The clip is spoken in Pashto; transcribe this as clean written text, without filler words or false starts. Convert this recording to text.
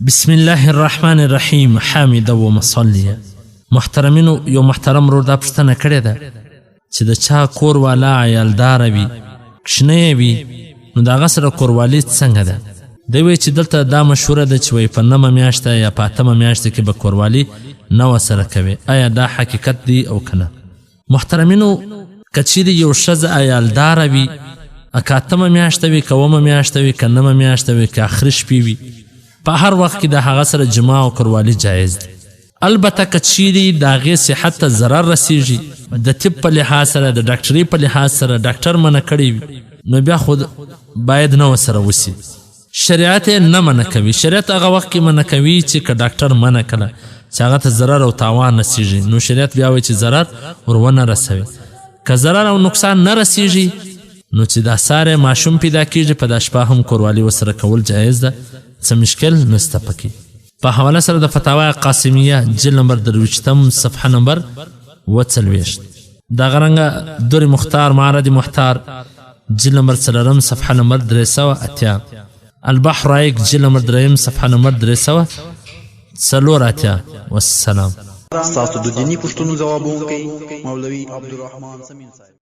بسم الله الرحمن الرحیم. حامد و مصلیه. محترمینو، یو محترم ورور دا پوښتنه کړې ده چې د چا کور والا عیالداره وي، کوچنی وي، نو د هغه سره کوروالي څنګه ده؟ دی وایي چې دلته دا مشهوره ده چې وایي په 9مه میاشته یا په 8مه میاشته کې به کوروالي نه ورسره کوي. آیا دا حقیقت دی او که نه؟ محترمینو، که چیرې یو ښځه عیالداره وي، که 8مه میاشته وي، که 9مه میاشته وي، که 9مه میاشته وي، که آخري شپې وي، په هر وخت کې د هغه سره جماع او کوروالي جایز دی. البته که چیرې د هغې صحت ته ضرر رسیږي، د طب په لحاظ سره، د ډاکټرۍ په لحاظ سره ډاکټر منع کړی وي، نو بیا خو باید نه ورسره وسي. شریعت یې نه منع کوي. شریعت هغه وخت کې منع کوي چې که ډاکټر منع کړه چې هغه ته ضرر او تاوان رسیږي، نو شریعت بیا وایي چې ضرر ور ونه رسوي. که ضرر او نقصان نه رسیږي، نو چې دا ساری ماشوم پیدا کیږي، په دا شپه هم کوروالي ورسره کول جایز ده، څه مشکل نسته پکې. په حواله سره د فتاوا قاسمیه جلد نمبر 23 صفحه نمبر 40. دغه رنګه دور مختار معرض محتار جلد نمبر 4 صفحه نمبر 380. البحر رایق جلد نمبر 3 صفحه نمبر 384. والسلام. ستاسو د دیني پوښتنو ځوابونکی مولوي عبدالرحمن سمین صاحب.